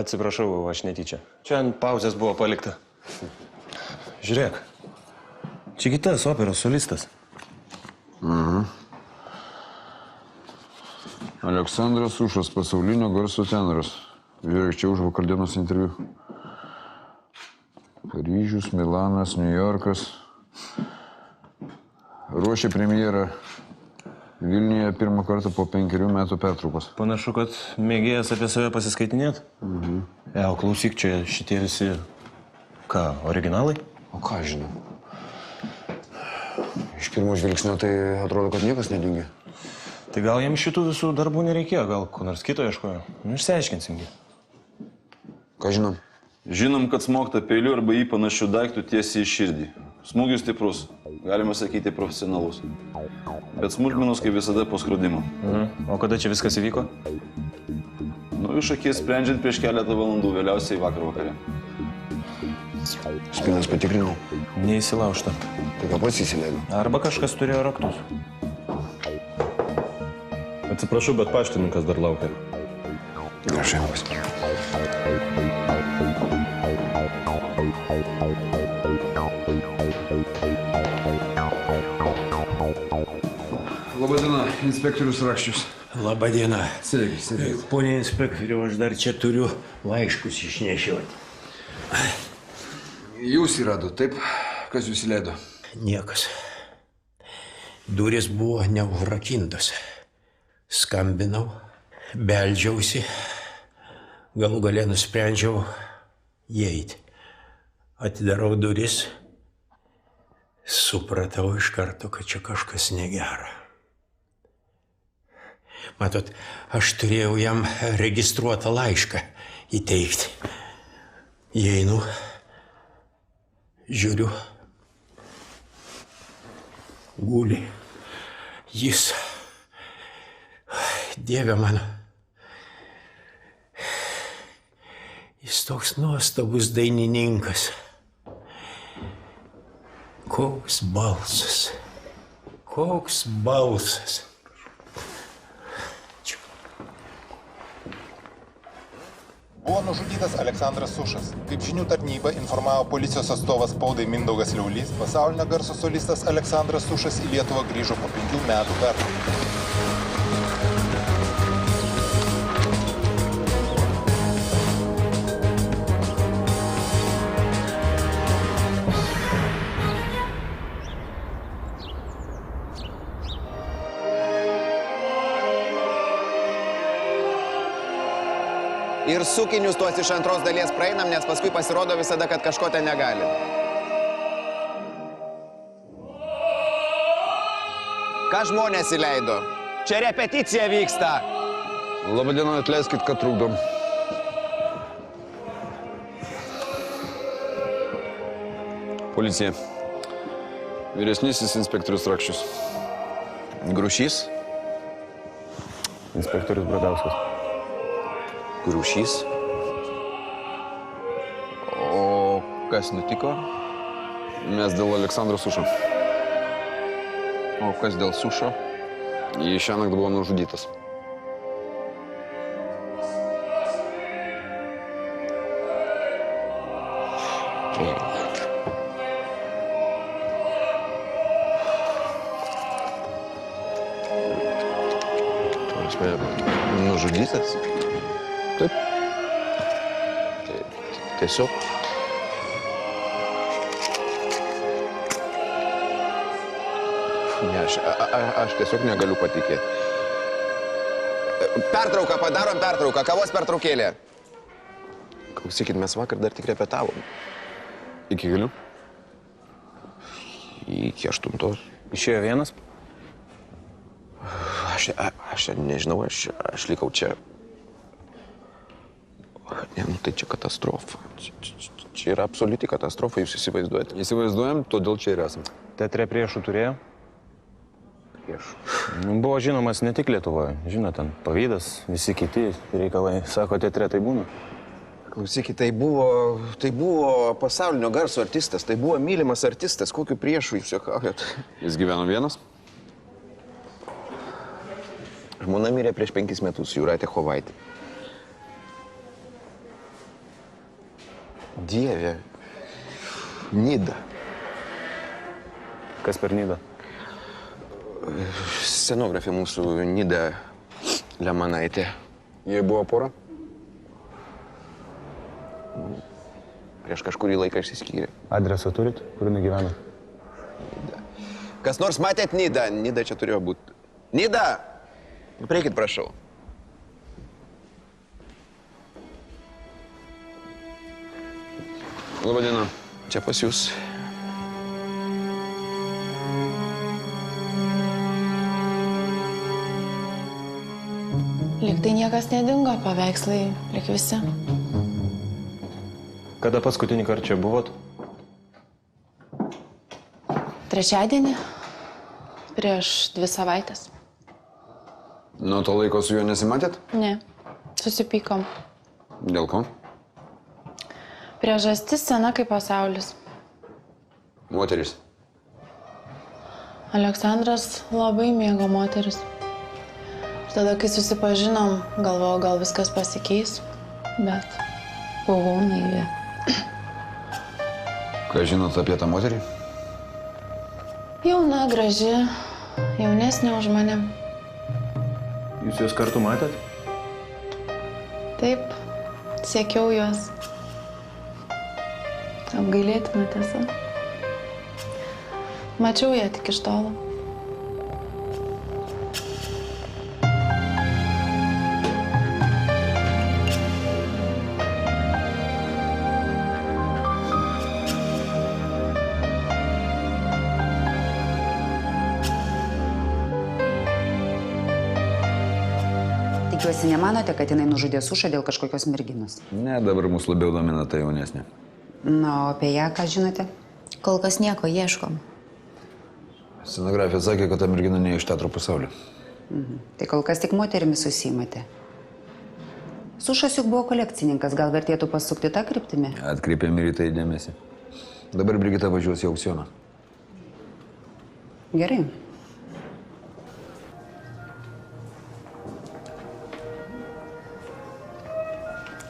Atsiprašau, aš netyčia. Čia ant pauzės buvo palikta. Žiūrėk. Čia kitas operos solistas. Aleksandras Sušas, pasaulinio garso tenoras. Žiūrėk, čia už vakar dienos interviu. Paryžius, Milanas, New Yorkas. Ruošia premjerą Vilniuje pirmą kartą po 5 metų pertraukos. Panašu, kad mėgėjas apie save pasiskaitinėt. O klausyk, čia šitie visi... Ką, originalai? O ką žinau? Iš pirmo žvilgsnio tai atrodo, kad niekas nedingia. Tai gal jiems šitų visų darbų nereikėjo, gal ko nors kito ieškojo. Nu, išsiaiškinsim jį. Ką žinom? Žinom, kad smogta peiliu arba jį panašių daiktų tiesiai į širdį. Smūgis stiprus, galima sakyti profesionalus. Bet smulkmenos kaip visada po skrodimo. O kada čia viskas įvyko? Nu, iš akies sprendžiant prieš keletą valandų, vėliausiai vakar vakare. Spynas patikrinau. Neįsilaužta. Tai ką pats įsileido? Arba kažkas turėjo raktus. Atsiprašau, bet paštininkas dar laukia. Aš jaunas. Labadiena, inspektorius Rakščius. Labadiena. Sėdėkit. Pone inspektoriau, aš dar čia turiu laiškus išnešioti. Jūs įrado, taip? Kas jūs įleido? Niekas. Durys buvo neužrakintos. Skambinau, beldžiausi, galų gale nusprendžiau įeiti. Atidarau duris, supratau iš karto, kad čia kažkas negera. Matot, aš turėjau jam registruotą laišką įteikti. Įeinu, žiūriu, guli jis. Dieve mano, jis toks nuostabus dainininkas. Koks balsas, koks balsas. Buvo nužudytas Aleksandras Sušas. Kaip žinių tarnyba informavo policijos atstovas spaudai Mindaugas Liaulys, pasaulinio garso solistas Aleksandras Sušas į Lietuvą grįžo po 5 metų pertraukos. Ir sukinius tuos iš antros dalies praeinam, nes paskui pasirodo visada, kad kažko ten negalim. Ką žmonės įleido? Čia repeticija vyksta. Labadiena, atleiskit, kad trukdom. Policija. Vyresnysis inspektorius Rakščius. Grušys? Inspektorius Bradauskas. Grušys. O kas nutiko? Mes dėl Aleksandro Sušo. O kas dėl Sušo? Jis šiąnakt buvo nužudytas. Nužudytas? Taip. Tiesiog. Ne, aš tiesiog negaliu patikėti. Pertrauką, padarom pertrauką, kavos pertraukėlė. Klausykit, mes vakar dar tik repetavom. Iki galiu? Iki 8. Išėjo vienas? Aš nežinau, aš likau čia. Ne, nu tai čia katastrofa. Čia yra absoliuti katastrofa, jūs įsivaizduojate? Įsivaizduojam, todėl čia ir esam. Teatre priešų turėjo? Priešų. Buvo žinomas ne tik Lietuvoje. Žinot, ten Pavydas, visi kiti reikalai. Sako, teatre tai būna. Klausykit, tai buvo pasaulinio garso artistas, tai buvo mylimas artistas. Kokiu priešu jūs juokaujat? Jis gyveno vienas? Žmona mirė prieš 5 metus, Jūratė Chovaitė. Dieve. Nida. Kas per Nidą? Scenografė mūsų Nida Lemanaitė. Jie buvo pora? Prieš kažkurį laiką išsiskyrė. Adresą turit, kur jinai gyvena? Kas nors matėt Nidą? Nida čia turėjo būti. Nida! Prieikit, prašau. Labadiena. Čia pas jūs. Liktai niekas nedingo, paveikslai lik visi. Kada paskutinį kartą čia buvot? Trečiadienį, prieš 2 savaitės. Nuo to laiko su juo nesimatėt? Ne, susipykom. Dėl ko? Priežastis sena kaip pasaulis. Moteris. Aleksandras labai mėgo moteris. Ir tada, kai susipažinom, galvojau, gal viskas pasikeis, bet buvau naivi. Ką žinot apie tą moterį? Jauna, graži, jaunesnė už mane. Jūs juos kartu matėt? Taip, siekiau juos. Apgailėtina tiesa. Mačiau ją tik iš tolo. Tikiuosi, nemanote, kad jinai nužudė Sušą dėl kažkokios merginos? Ne, dabar mus labiau domina ta jaunesnė. Na, o apie ją ką žinote? Kol kas nieko, ieškom. Scenografija sakė, kad ta mergina ne iš teatro pasaulio. Tai kol kas tik moterimis užsiimate. Sušas juk buvo kolekcininkas, gal vertėtų pasukti tą kryptimį? Atkreipėm ir į tai dėmesį. Dabar Brigita važiuos į aukcioną. Gerai.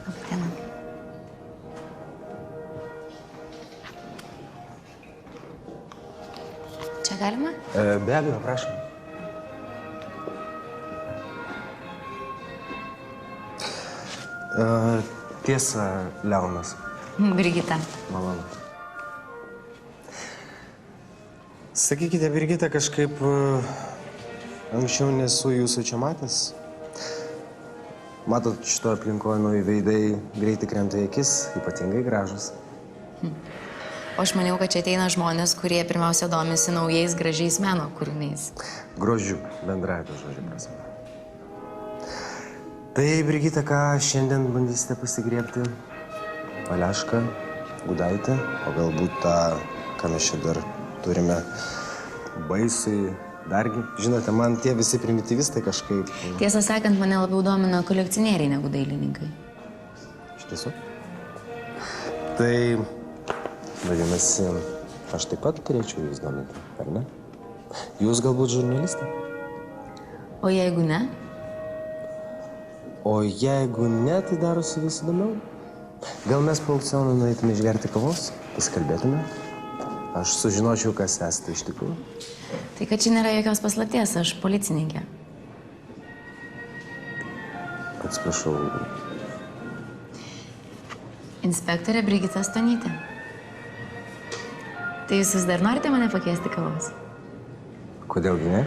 Labadiena. Čia galima? Be abejo, prašom. Tiesa, Leonas. Brigita. Malonu. Sakykite, Brigita, kažkaip anksčiau nesu jūsų čia matęs. Matot, šito aplinkoje nauji veidai greitai krenta į akis, ypatingai gražus. O aš maniau, kad čia ateina žmonės, kurie pirmiausia domisi naujais, gražiais meno kūriniais. Grožiu, bendrąja to žodžio prasme. Tai, Brigita, ką šiandien bandysite pasigriebti? Alešką, Gudaitę, o galbūt tą, ką mes čia dar turime, Baisui, dargi. Žinote, man tie visi primityvistai kažkaip... Tiesą sakant, mane labiau domina kolekcionieriai negu dailininkai. Iš tiesų? Tai, vadinasi, aš taip pat turėčiau jūs dominti, ar ne? Jūs galbūt žurnalistė? O jeigu ne? O jeigu ne, tai darosi vis įdomiau. Gal mes po aukciono nueitume išgerti kavos, pasikalbėtume? Aš sužinočiau, kas esate iš tikrųjų. Tai kad čia nėra jokios paslapties, aš policininkė. Atsiprašau. Inspektorė Brigita Stonytė. Tai jūs vis dar norite mane pakviesti kavos? Kodėlgi ne?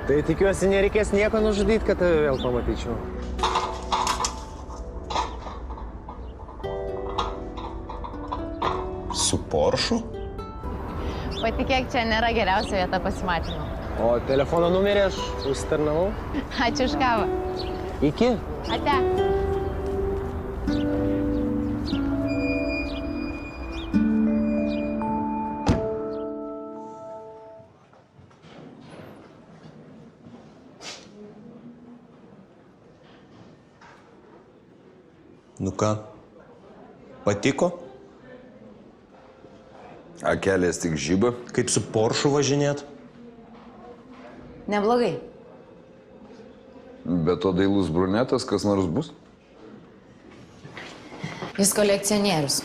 Tai tikiuosi, nereikės nieko nužudyti, kad tave vėl pamatyčiau. Su Poršu? Patikėk, čia nėra geriausia vieta pasimatymų. O telefono numerį aš užsitarnavau. Ačiū už kavą. Iki. Ate. Nu ką, Patiko? Akelės tik žyba. Kaip su Porsche važinėt? Neblogai. Bet to dailus brunetas kas nors bus? Jis kolekcionierius.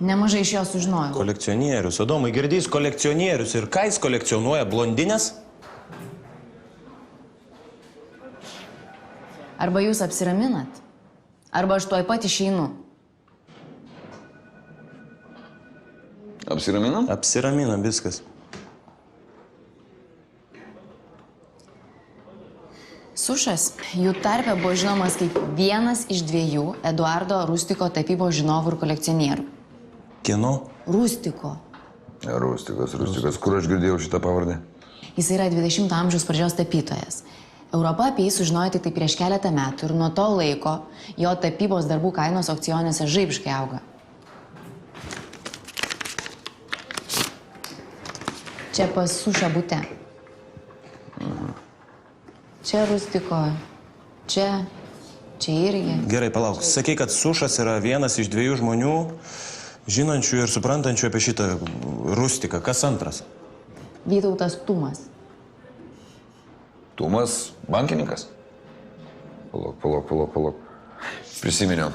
Nemažai iš jo sužinojau. Kolekcionierius. Adomai, girdys kolekcionierius. Ir ką jis kolekcionuoja? Blondinės? Arba jūs apsiraminat, arba aš tuoj pat išeinu. Apsiraminam? Apsiraminam, viskas. Sušas jų tarpe buvo žinomas kaip vienas iš 2 Eduardo Rustiko tapybos žinovų ir kolekcionierių. Kieno? Rustiko. Rustikas. Kur aš girdėjau šitą pavardę? Jis yra 20 amžiaus pradžios tapytojas. Europa apie jį sužinojo tik tai prieš keletą metų ir nuo to laiko jo tapybos darbų kainos aukcionuose žaibiškai auga. Čia pas Sušą bute. Čia Rustiko, čia irgi. Gerai, palauk. Sakei, kad Sušas yra vienas iš 2 žmonių, žinančių ir suprantančių apie šitą Rustiką. Kas antras? Vytautas Tumas. Tumas bankininkas? Palauk. Prisiminiau.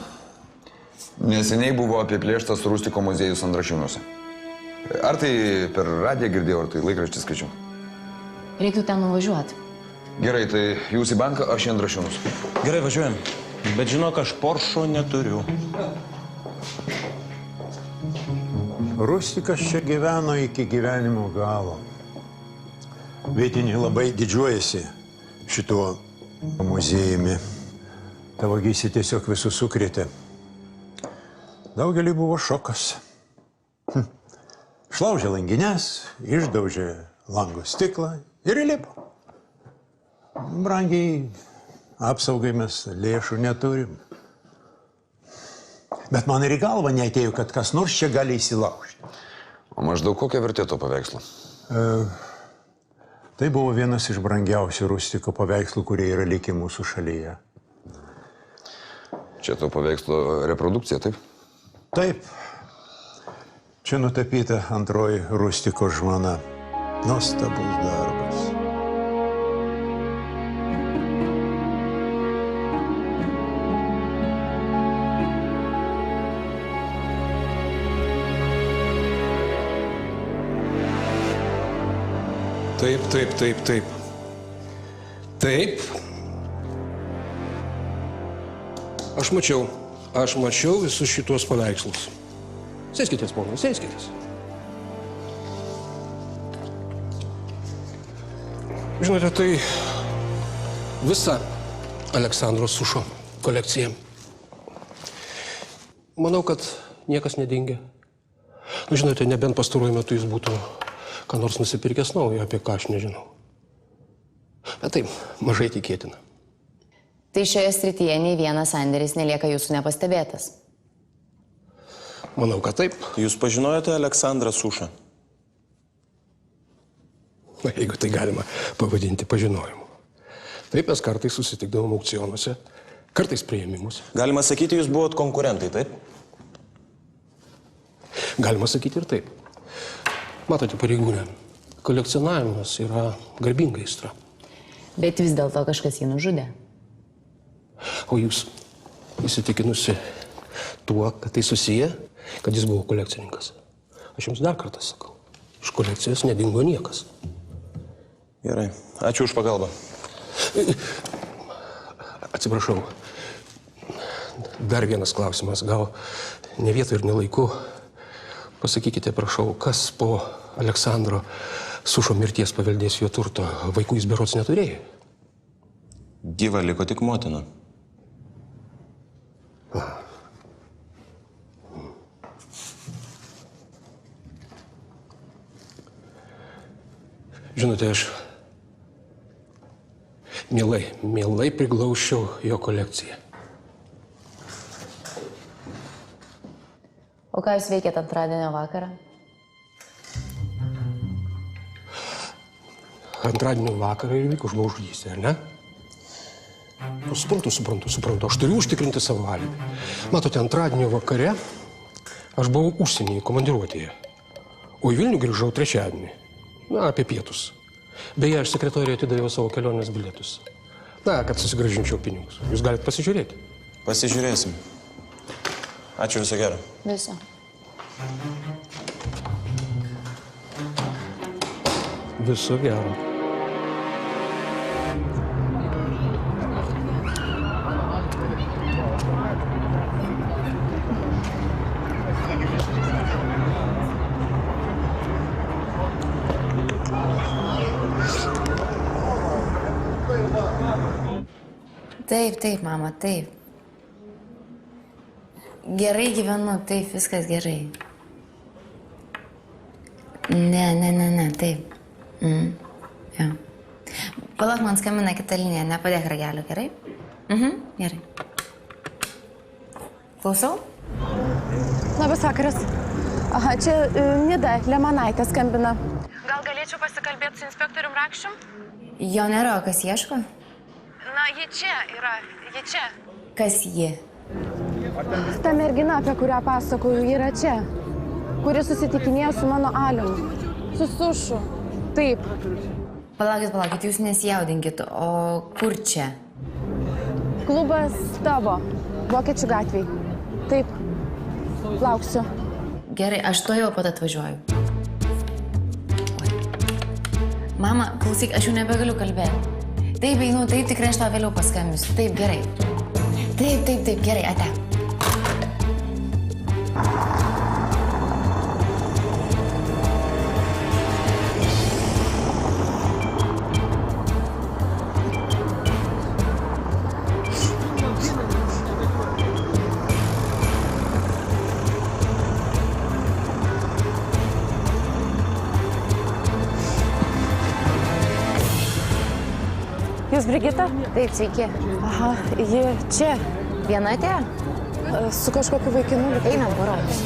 Neseniai buvo apiplėštas Rustiko muziejus Andrašiūnuose. Ar tai per radiją girdėjau, ar tai laikraštį skaičiau? Reiktų ten nuvažiuoti. Gerai, tai jūs į banką, aš į Andrašiūnus. Gerai, važiuojam. Bet žinok, aš Porsche neturiu. Rustikas čia gyveno iki gyvenimo galo. Vietiniai labai didžiuojasi šituo muziejumi. Ta vagystė tiesiog visus sukrėtė. Daugeliui buvo šokas. Šlaužė langines, išdaužė lango stiklą ir įlipo. Brangiai apsaugai mes lėšų neturim. Bet man ir į galvą neatėjo, kad kas nors čia gali įsilaužti. O maždaug kokia vertė to paveikslo? Tai buvo vienas iš brangiausių Rustiko paveikslų, kurie yra likę mūsų šalyje. Čia to paveikslo reprodukcija, taip? Taip. Čia nutapyta antroji Rustiko žmona. Nuostabus darbas. Taip. Aš mačiau visus šitos paveikslus. Sėskitės, ponai, sėskitės. Žinote, tai visa Aleksandro Sušo kolekcija. Manau, kad niekas nedingė. Žinote, nebent pastaruoju metu jis būtų ką nors nusipirkęs naujo, apie ką aš nežinau. Bet taip, mažai tikėtina. Tai šioje srityje nei vienas sandėris nelieka jūsų nepastebėtas. Manau, kad taip. Jūs pažinojote Aleksandrą Sušą? Na, jeigu tai galima pavadinti pažinojimu. Taip, mes kartais susitikdavom aukcionuose, kartais priėmimuose. Galima sakyti, jūs buvot konkurentai, taip? Galima sakyti ir taip. Matote, pareigūnė, kolekcionavimas yra garbinga aistra. Bet vis dėlto kažkas jį nužudė. O jūs įsitikinusi tuo, kad tai susiję, kad jis buvo kolekcininkas. Aš jums dar kartą sakau, iš kolekcijos nedingo niekas. Gerai, ačiū už pagalbą. Atsiprašau, dar vienas klausimas, gal ne vietoj ir ne laiku. Pasakykite, prašau, kas po Aleksandro Sušo mirties paveldės jo turto? Vaikų jis berods neturėjo. Gyva liko tik motina. Žinote, aš mielai priglauščiau jo kolekciją. O ką jūs veikėt antradienio vakarą? Antradienio vakarą ir vyko žmogžudystė, ar ne? Nu, suprantu. Aš turiu užtikrinti savo alibi. Matote, antradienio vakare aš buvau užsienyje, komandiruotėje. O į Vilnių grįžau trečiadienį. Na, apie pietus. Beje, aš sekretoriai atidaviau savo kelionės bilietus. Na, kad susigrąžinčiau pinigus. Jūs galite pasižiūrėti. Pasižiūrėsim. Ačiū, viso gero. Viso. Viso gero. Taip, mama, taip. Gerai gyvenu, taip, viskas gerai. Ne, taip. Jo. Palauk, man skambina kita linija, nepadėk ragelio, gerai? Gerai. Klausau? Labas vakaras. Aha, čia Nida Lemanaitė skambina. Gal galėčiau pasikalbėti su inspektorium Rakščium? Jo nėra, o kas ieško? Na, ji čia yra, ji čia. Kas ji? Ta mergina, apie kurią pasakoju, yra čia. Kuri susitikinėjo su mano Alium. Su Sušu. Taip. Palaukit, jūs nesijaudinkit. O kur čia? Klubas tavo. Vokiečių gatvėj. Taip. Lauksiu. Gerai, aš to jau pat atvažiuoju. Mama, klausyk, aš jau nebegaliu kalbėti. Taip, einu, taip, tikrai aš tau vėliau paskambinsiu. Taip, gerai. Taip, gerai, ate. Jūs Brigita? Taip, sveiki. Aha, ji čia. Viena atėjo? Su kažkokiu vaikinu. Einam, parodys.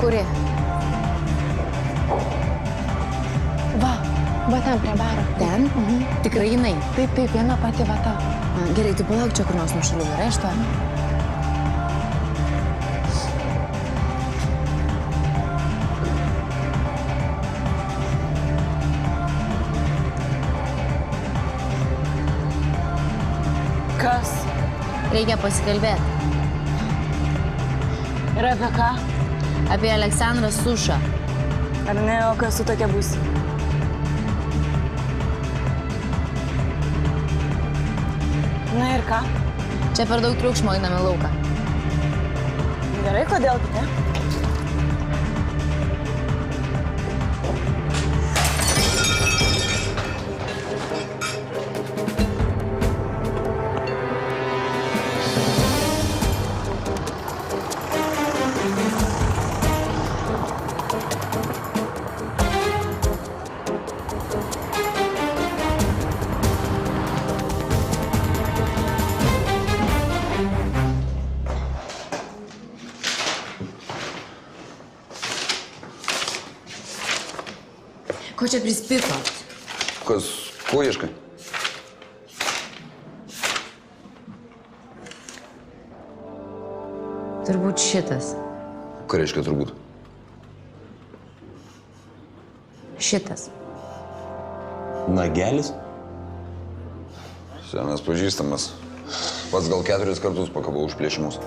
Kuri? Va ten prie baro. Ten? Tikrai jinai? Taip, viena pati vata. Gerai, tu palauk čia kur nors nuo šalių, gerai, aš to? Kas? Reikia pasikalbėti. Ir apie ką? Apie Aleksandrą Sušą. Ar ne, o kas su tokia būsi? Na ir ką? Čia per daug triukšmo, einam į lauką. Gerai, kodėl ne? Ko čia prispiko? Kas, ko ieškai? Turbūt šitas. Ką reiškia turbūt? Šitas. Nagelis? Senas pažįstamas. Pats gal 4 kartus pakavau už plėšimus.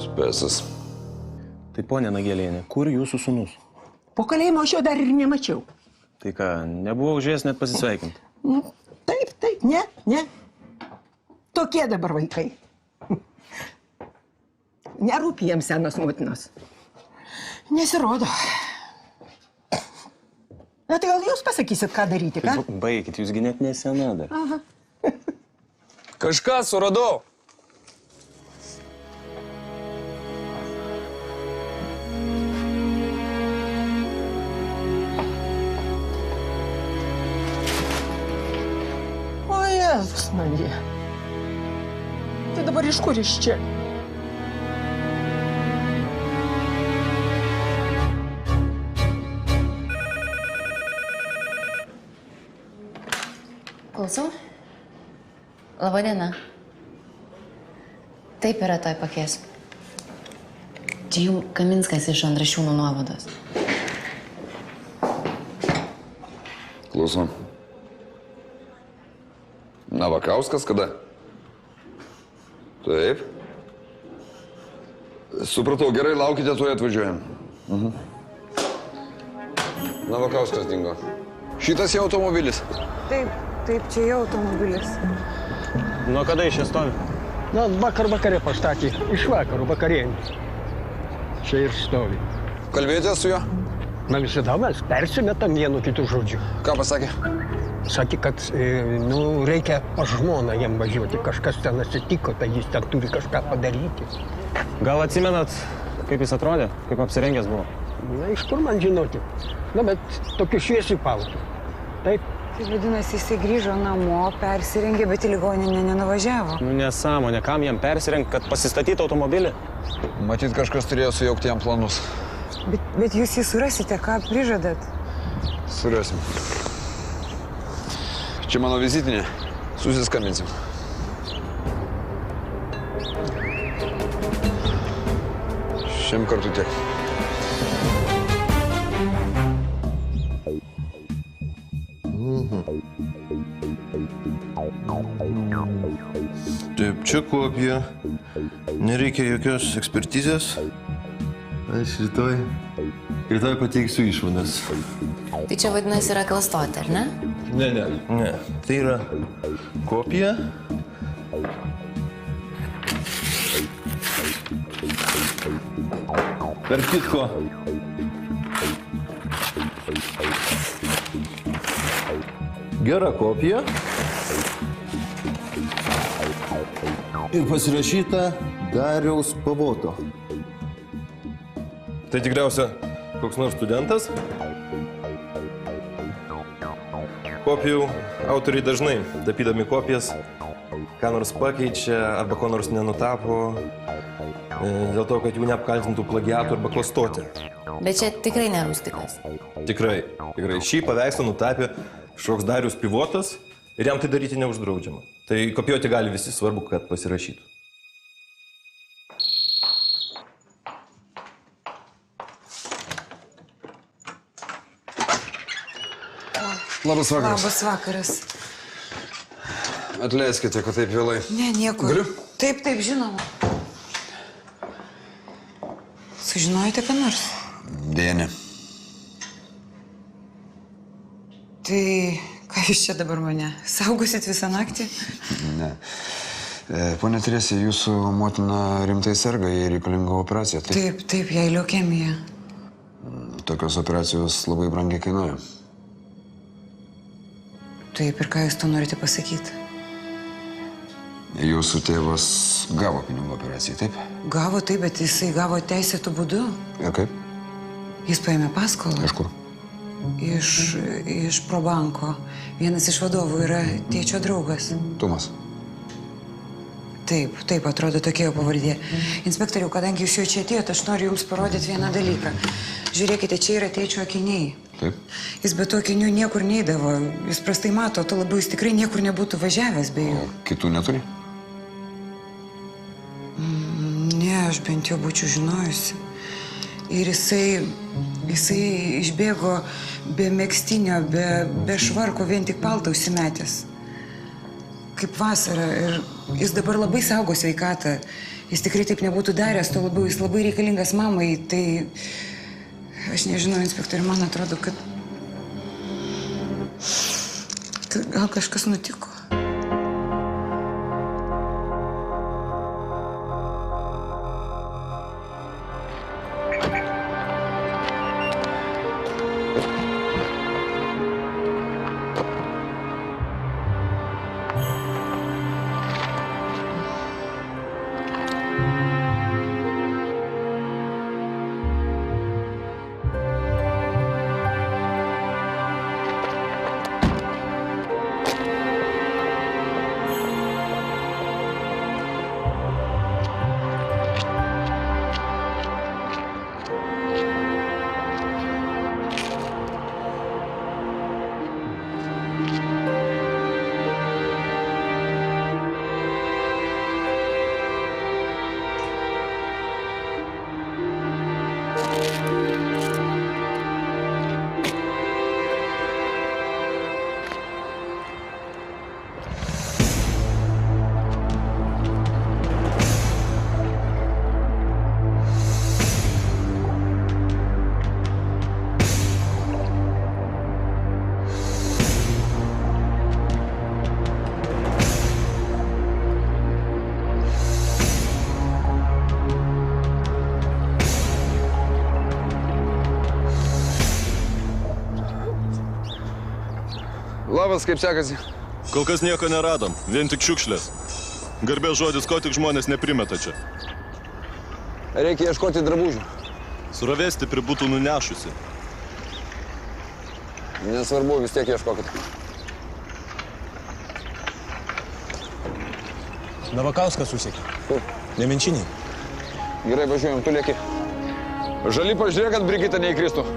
Spesas. Tai ponė Nagelienė, kur jūsų sūnus? Po kalėjimo aš jo dar ir nemačiau. Tai ką, nebuvau užėjęs net pasisveikinti. Taip, ne. Tokie dabar vaikai. Nerūpi jiems senos motinos. Nesirodo. Na tai gal jūs pasakysit, ką daryti, ką? Baikit, jūsgi net nesena dar. Aha. Kažką suradau. O Jėzus manie. Tai dabar iš kur iš čia? Klausau? Labadiena. Taip yra, toj pakėsiu. Čia jums Kaminskas iš Andrašiūnų nuovados. Klausau. Navakauskas kada? Taip. Supratau, gerai, laukite, tuoj atvažiuojam. Navakauskas dingo. Šitas jau automobilis. Taip, čia jau automobilis. Nuo kada iš čia stovi? Na, vakare pastatė. Iš vakarų vakarienį. Čia ir stovi. Kalbėjote su juo? Na, visada mes persimetam vienu kitu žodžiu. Ką pasakė? Sakė, kad, reikia pas žmoną jam važiuoti. Kažkas ten atsitiko, tai jis ten turi kažką padaryti. Gal atsimenat, kaip jis atrodė, kaip apsirengęs buvo? Na, iš kur man žinoti? Na, bet tokiu šviesiu paltu. Taip. Tai vadinasi, jisai grįžo namo, persirengė, bet į ligoninę nenuvažiavo. Nu, nesąmonė, kam jam persirengti, kad pasistatytų automobilį? Matyt, kažkas turėjo sujaukti jam planus. Bet jūs jį surasite, ką prižadat? Surasim. Čia mano vizitinė. Susiskambinsim. Šiam kartu tiek. Taip, čia kopija. Nereikia jokios ekspertizės. Aš rytoj pateiksiu išvadas. Tai čia vadinasi yra klastotė, ar ne? Ne. Tai yra kopija. Tarp kitko. Gera kopija. Ir pasirašyta Dariaus Pavoto. Tai tikriausia koks nors studentas? Kopijų autoriai dažnai, tapydami kopijas, ką nors pakeičia arba ko nors nenutapo, dėl to, kad jų neapkaltintų plagiatų arba klastotė. Bet čia tikrai ne Rustikas. Tikrai. Šį paveikslą nutapė šoks Darius Pivotas ir jam tai daryti neuždraudžiama. Tai kopijuoti gali visi, svarbu, kad pasirašytų. Labas vakaras. Labas vakaras. Atleiskite, kad taip vėlai. Ne, nieko. Galiu? Taip, žinoma. Sužinojote ką nors? Deja, ne. Tai ką jūs čia dabar mane? Saugosit visą naktį? Ne. Pone Teresė, jūsų motina rimtai serga, jai reikalinga operacija. Taip, jai leukemija. Tokios operacijos labai brangiai kainuoja. Taip, ir ką jūs to norite pasakyti? Jūsų tėvas gavo pinigų operacijai, taip? Gavo, taip, bet jisai gavo teisėtų būdu. Ir kaip? Jis paėmė paskolą. Iš kur? Iš Probanko. Vienas iš vadovų yra tėčio draugas. Tumas. Taip, atrodo tokia jo pavardė. Inspektoriau, kadangi jūs jau čia atėjote, aš noriu jums parodyti vieną dalyką. Žiūrėkite, čia yra tėčio akiniai. Taip. Jis be to akinių niekur neidavo. Jis prastai mato, to labiau jis tikrai niekur nebūtų važiavęs be jų. Kitų neturi? Ne, aš bent jau būčiau žinojusi. Ir jisai išbėgo be megztinio, be švarko, vien tik paltą užsimetęs. Kaip vasara. Ir jis dabar labai saugo sveikatą. Jis tikrai taip nebūtų daręs, to labiau jis labai reikalingas mamai. Tai aš nežinau, inspektoriu, man atrodo, kad gal kažkas nutiko. Labas, kaip sekasi? Kol kas nieko neradom, vien tik šiukšlės. Garbės žodis, ko tik žmonės neprimeta čia. Reikia ieškoti drabužių. Srovė stipri būtų nunešusi. Nesvarbu, vis tiek ieškokit. Navakauskas susiekė. Kur? Nemenčiniai. Gerai, važiuojam, tu lieki. Žali pažiūrėk, kad Brigita neįkristų.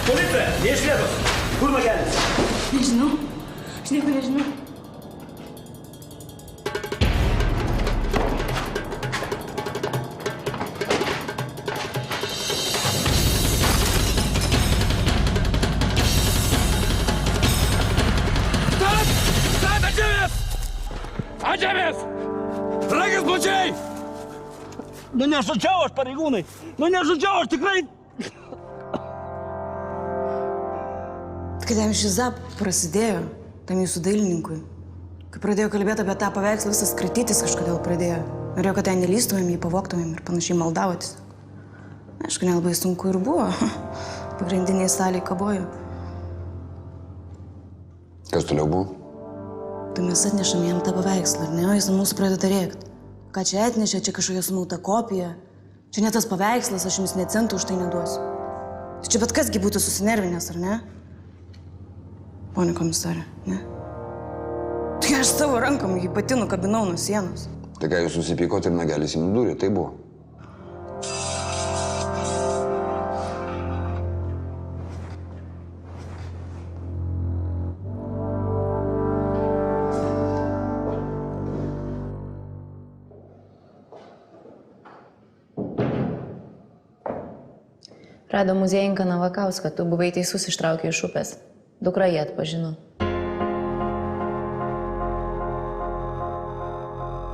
Policija, ne iš vietos. Kur Magelis? Nežinau. Aš nieko nežinau. Stat ant žemės! Ant žemės! Rankis plačiai! Nu nežudžiau aš, pareigūnai. Nu nežudžiau aš tikrai. Kai ten šiza prasidėjo, tam jūsų dailininkui, kai pradėjo kalbėti apie tą paveikslą, visas kratytis kažkodėl pradėjo. Norėjau, kad ten nelystumėm, jį pavoktumėm ir panašiai maldavotis. Aišku, nelabai sunku ir buvo. Pagrindiniai staliai kabojo. Kas toliau buvo? Tai mes atnešam jam tą paveikslą, ar ne? O jis mūsų pradeda rėkti. Ką čia atnešė, čia kažkokia sumauta kopija. Čia ne tas paveikslas, aš jums nė centų už tai neduosiu. Čia bet kasgi būtų susinervinęs, ar ne? Pone komisarė, ne? Tai aš savo rankom jį pati nukabinau nuo sienos. Tai ką jūs susipykot ir Nagelis jį nudūrė, tai buvo. Rado muziejininką Navakauską, tu buvai teisus, ištraukė iš upės. Dukra jį atpažino.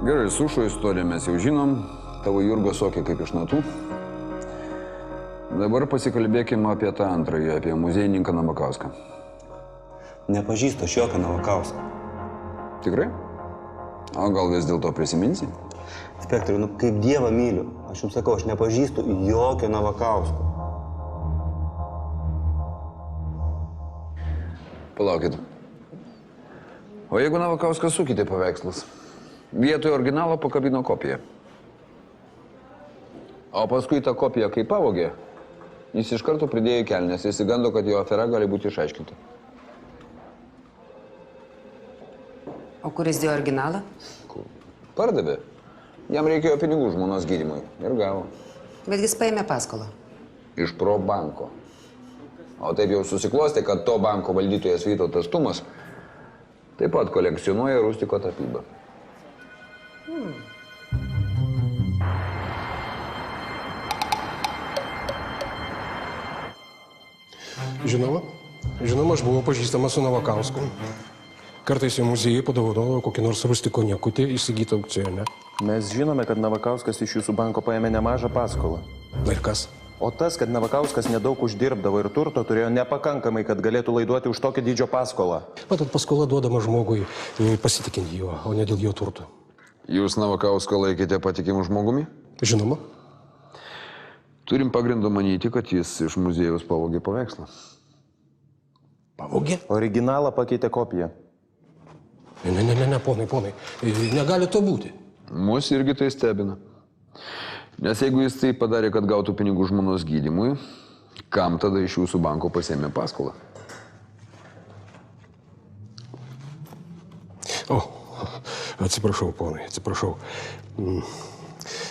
Gerai, Sušo istoriją mes jau žinom, tavo Jurga sokė kaip iš natų. Dabar pasikalbėkime apie tą antrąjį, apie muziejininką Navakauską. Nepažįstu aš jokio Navakausko. Tikrai? O gal vis dėlto prisiminsi? Inspektoriau, nu kaip Dievą myliu. Aš jums sakau, aš nepažįstu jokio Navakausko. Palaukit. O jeigu Navakauskas sukitė paveikslas? Vietoj originalo pakabino kopiją. O paskui tą kopiją, kai pavogė, jis iš karto pridėjo į kelnes, jis įgando, kad jo afera gali būti išaiškinta. O kuris dėjo originalą? Pardavė. Jam reikėjo pinigų žmonos gydymui ir gavo. Bet jis paėmė paskolą. Iš Pro banko. O taip jau susiklostė, kad to banko valdytojas Vytautas Tumas taip pat kolekcionuoja rustiko tapybą. Žinoma, aš buvau pažįstamas su Navakausku. Kartais į muziejų padovanodavo kokį nors rustiko niekutį įsigytą aukcione. Mes žinome, kad Navakauskas iš jūsų banko paėmė nemažą paskolą. Ir kas? O tas, kad Navakauskas nedaug uždirbdavo ir turto turėjo nepakankamai, kad galėtų laiduoti už tokio dydžio paskolą. Matot, paskola duodama žmogui pasitikint juo, o ne dėl jo turto. Jūs Navakauską laikėte patikimų žmogumi? Žinoma. Turim pagrindą manyti, kad jis iš muziejaus pavogė paveikslą. Pavogė? Originalą pakeitė kopiją. Ne, ponai. Negali to būti. Mus irgi tai stebina. Nes jeigu jis tai padarė, kad gautų pinigų žmonos gydymui, kam tada iš jūsų banko pasėmė paskolą? O, atsiprašau, ponai, atsiprašau.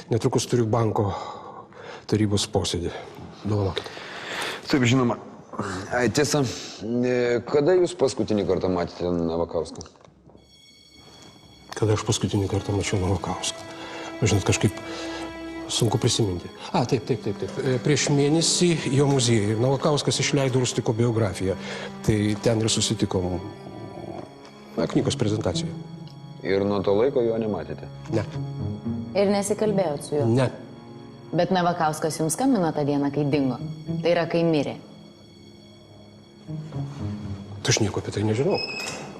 Netrukus turiu banko tarybos posėdį. Dovanokit. Taip, žinoma. Ai, tiesa, kada jūs paskutinį kartą matėte Navakauską? Kada aš paskutinį kartą mačiau Navakauską? Žinot, kažkaip sunku prisiminti. Taip. Prieš mėnesį jo muziejui Navakauskas išleido Rustiko biografiją. Tai ten ir susitikom knygos prezentacijoje. Ir nuo to laiko jo nematėte? Ne. Ir nesikalbėjot su juo? Ne. Bet Navakauskas jums skambino tą dieną, kai dingo. Tai yra, kai mirė. Tai aš nieko apie tai nežinau.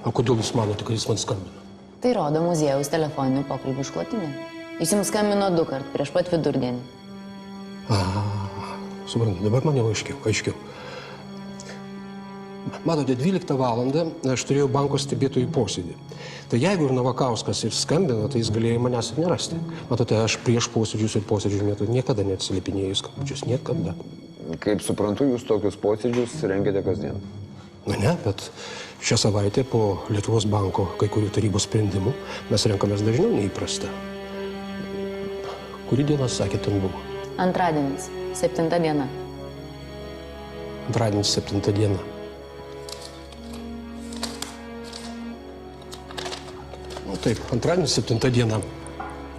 O kodėl jūs manote, kad jis man skambino? Tai rodo muziejaus telefoninių pokalbių išklotinė. Jis jums skambino 2 kart prieš pat vidurdienį. Suprantu, dabar man jau aiškiau. Matote, 12 valandą aš turėjau banko stebėtojų posėdį. Tai jeigu ir Navakauskas ir skambino, tai jis galėjo manęs ir nerasti. Matote, aš prieš posėdžius ir posėdžių metu niekada neatsilipinėjau skambučius. Niekada. Kaip suprantu, jūs tokius posėdžius rengiate kasdien? Na ne, bet šią savaitę po Lietuvos banko kai kurių tarybos sprendimų mes renkamės dažniau neįprasta. Kuri diena, sakė, ten buvo? Antradienis, 7 diena. Antradienis, 7 diena. Taip, antradienis, 7 diena.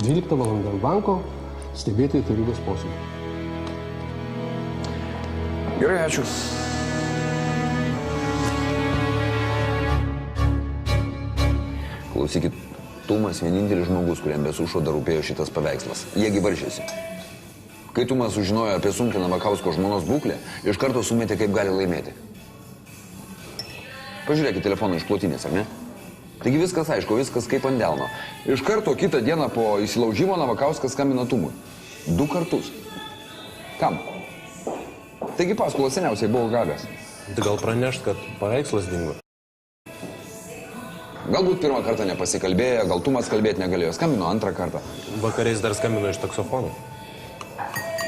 12 valandą banko stebėtojų tarybos posėdį. Gerai, ačiū. Klausykit, Tumas vienintelis žmogus, kuriam be Sušo dar rūpėjo šitas paveikslas. Jiegi varžėsi. Kai Tumas sužinojo apie sunkią Navakausko žmonos būklę, iš karto sumetė, kaip gali laimėti. Pažiūrėkit telefoną iš plotinės, ar ne? Taigi viskas aišku, viskas kaip ant delno. Iš karto kitą dieną po įsilaužimo Navakauskas skambino Tumui. 2 kartus. Kam? Taigi paskolą seniausiai buvo gavęs. Tai gal pranešt, kad paveikslas dingo? Galbūt pirmą kartą nepasikalbėjo, gal Tumas kalbėti negalėjo. Skambino 2 kartą. Vakariais dar skambino iš taksofono.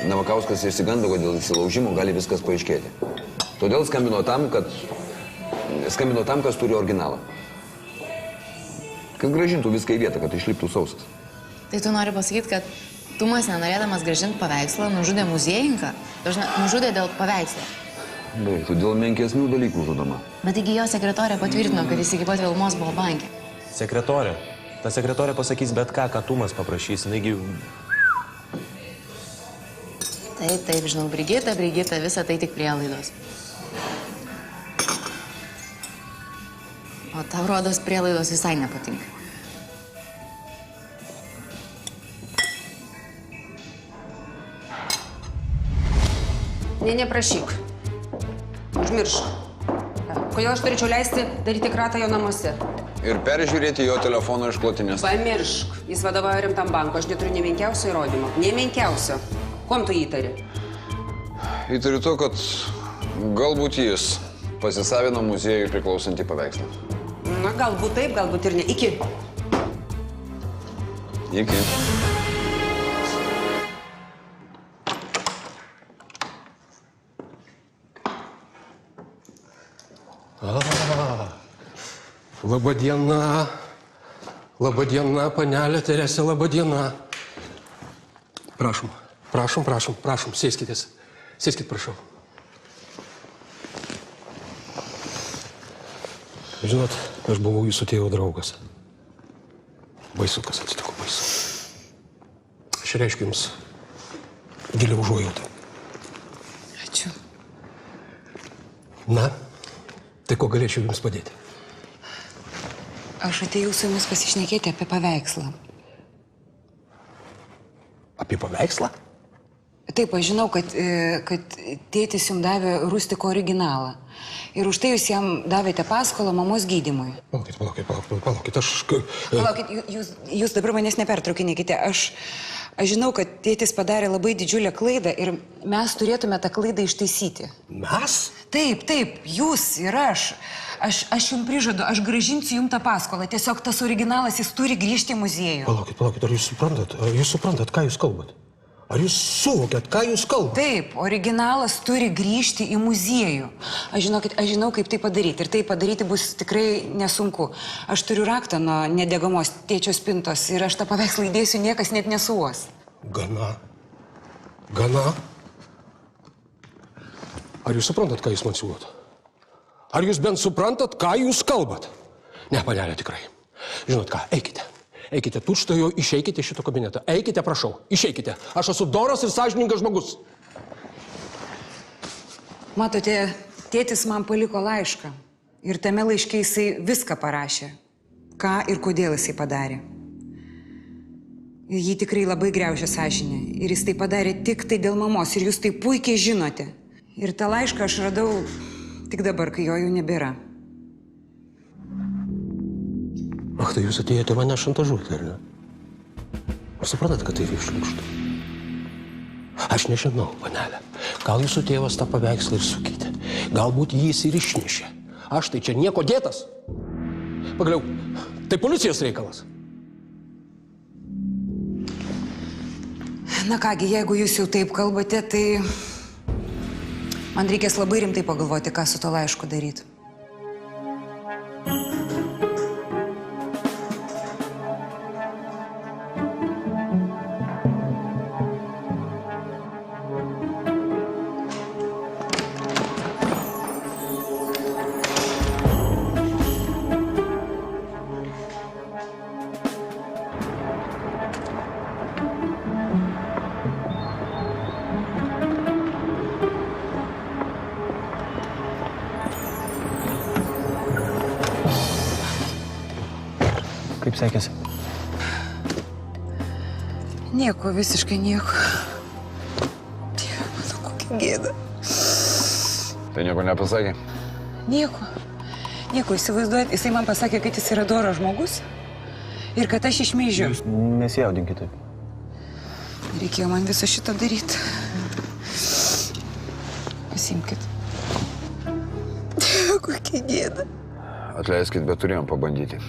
Navakauskas išsigando, kad dėl įsilaužimo gali viskas paaiškėti. Todėl skambino tam, kas turi originalą. Kad grąžintų viską į vietą, kad išliptų sausas. Tai tu nori pasakyti, kad Tumas, nenorėdamas grąžinti paveikslą, nužudė muziejininką? Nužudė dėl paveikslo. Baigtų, dėl menkesnių dalykų žudoma. Bet taigi jo sekretorė patvirtino, kad jis iki pat Vilmos buvo banke. Sekretorė? Ta sekretorė pasakys bet ką Tumas paprašys. Naigi... Taip, žinau, Brigita, visa tai tik prielaidos. O tau rodos prielaidos visai nepatinka. Neprašyk. Užmiršk. Kodėl aš turėčiau leisti daryti kratą jo namuose? Ir peržiūrėti jo telefono išklotinės. Pamiršk. Jis vadovauja rimtam banko. Aš neturiu nemenkiausio įrodymo. Nemenkiausio. Kuom tu įtari? Įtariu to, kad galbūt jis pasisavino muziejui priklausantį paveikslą. Na, galbūt taip, galbūt ir ne. Iki. Iki. Labadiena. Labadiena, panelė Teresė, labadiena. Prašom, sėskitės. Sėskit, prašau. Žinot, aš buvau jūsų tėvo draugas. Baisu, kas atsitiko, baisu. Aš reiškiu jums gilią užuojautą. Ačiū. Na, tai ko galėčiau jums padėti? Aš atėjau su jumis pasišnekėti apie paveikslą. Apie paveikslą? Taip, aš žinau, kad tėtis jums davė Rustiko originalą. Ir už tai jūs jam davėte paskolą mamos gydymui. Palaukit, aš... Palaukit, jūs dabar manęs nepertraukinėkite. Aš žinau, kad tėtis padarė labai didžiulę klaidą ir mes turėtume tą klaidą ištaisyti. Mes? Taip, jūs ir aš. Aš jums prižadu, aš grąžinsiu jums tą paskolą. Tiesiog tas originalas, jis turi grįžti į muziejų. Palaukit, ar jūs suprantat, ką jūs kalbat? Ar jūs suvokėt, ką jūs kalbat? Taip, originalas turi grįžti į muziejų. Aš žinau, kaip tai padaryti. Ir tai padaryti bus tikrai nesunku. Aš turiu raktą nuo nedegamos tėčio spintos ir aš tą paveikslą įdėsiu, niekas net nesuos. Gana. Ar jūs suprantat, ką jūs man siūlot? Ar jūs bent suprantat, ką jūs kalbat? Ne, panelė, tikrai. Žinot ką, eikite. Eikite, tučtuojau, išeikite iš šito kabinetą. Eikite, prašau, išeikite. Aš esu doras ir sąžiningas žmogus. Matote, tėtis man paliko laišką. Ir tame laiške jisai viską parašė. Ką ir kodėl jisai padarė. Jį tikrai labai griaužė sąžinė. Ir jis tai padarė tik tai dėl mamos. Ir jūs tai puikiai žinote. Ir tą laišką aš radau tik dabar, kai jo jau nebėra. Ach, tai jūs atėjote mane šantažuoti, ar ne? Ar suprantat, kad tai yra šliukštų? Aš nežinau, panelė. Gal jūsų tėvas tą paveikslą ir sukeitė. Galbūt jis ir išnešė. Aš tai čia nieko dėtas. Pagaliau, tai policijos reikalas. Na kągi, jeigu jūs jau taip kalbate, tai man reikės labai rimtai pagalvoti, ką su to laišku daryti. Kaip sekėsi? Nieko, visiškai nieko. Dieve, mano kokia gėda. Tai nieko nepasakė? Nieko. Nieko, įsivaizduojat, jisai man pasakė, kad jis yra doras žmogus ir kad aš išmeižiu. Nesijaudinkit taip. Reikėjo man visą šitą daryti. Pasimkit. Dieve, kokia gėda. Atleiskit, bet turėjom pabandyti.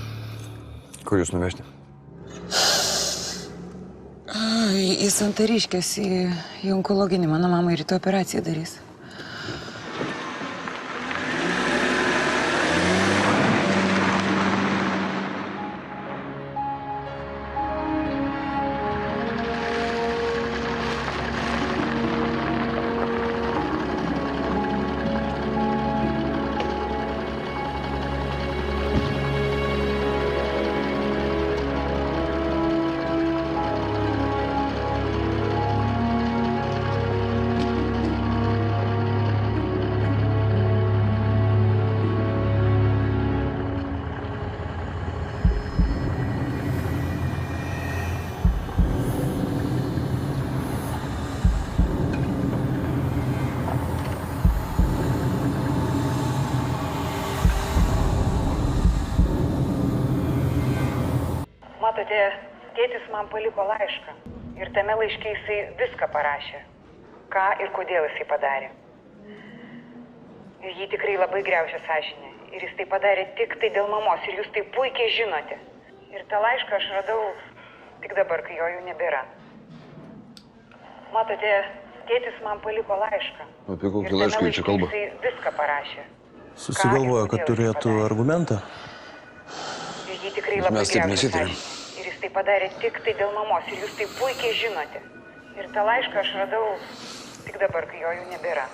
Kur jūs nuvežti? Į Santariškės, į onkologinį. Mano mama rytoj operaciją darys. Matote, tėtis man paliko laišką. Ir tame laiške jisai viską parašė. Ką ir kodėl jisai padarė. Jį tikrai labai griaužė sąžinė. Ir jis tai padarė tik tai dėl mamos. Ir jūs tai puikiai žinote. Ir tą laišką aš radau tik dabar, kai jo jau nebėra. Matote, tėtis man paliko laišką. Apie kokį laišką čia kalba? Jisai viską parašė. Susigalvojo, kad turėtų argumentą. Jį tikrai labai griaužė sąžinė. Ir jis tai padarė tik tai dėl mamos. Ir jūs tai puikiai žinote. Ir tą laišką aš radau tik dabar, kai jo jau nebėra.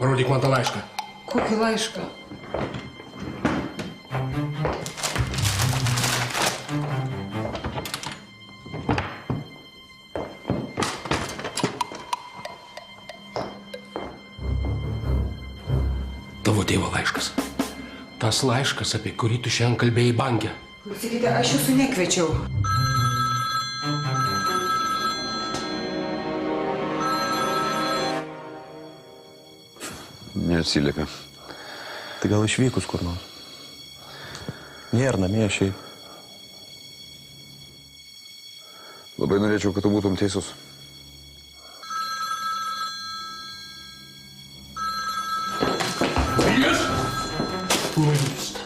Parodyk man tą laišką. Kokį laišką? Tavo tėvo laiškas. Tas laiškas, apie kurį tu šiandien kalbėjai banke. Klausykite, aš jūsų nekviečiau. Neatsiliepia. Tai gal išvykus kur nors? Nėra namie šiaip. Labai norėčiau, kad tu būtum teisus. Nuvyst.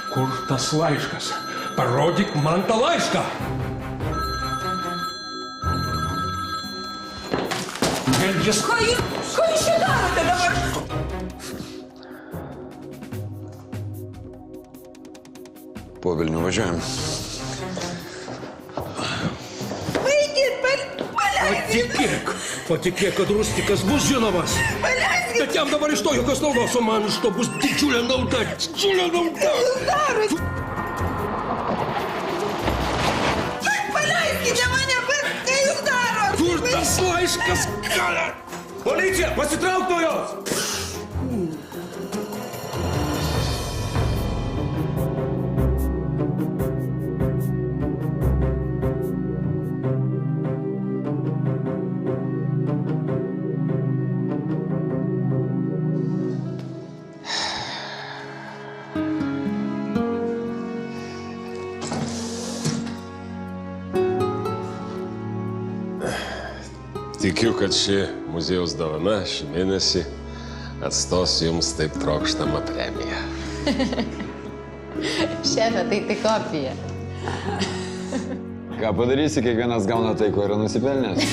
Kur tas laiškas? Parodyk man tą laišką! Melgis. Ką jūs čia darote dabar? po Vilnių važiuojam. Patikėk, kad Rustikas bus žinomas. Bet jam dabar iš to jokios naudos, o man iš to bus didžiulė nauda, didžiulė nauda. Paleiskite mane, bet ką jūs darot? Kur tas laiškas galia? Policija, pasitrauk nuo jos! Tikiu, kad ši muziejaus dovana šį mėnesį atstos jums taip trokštamą premiją. Šefe, tai tik kopija. Ką padarysi, kiekvienas gauna tai, ko yra nusipelnęs.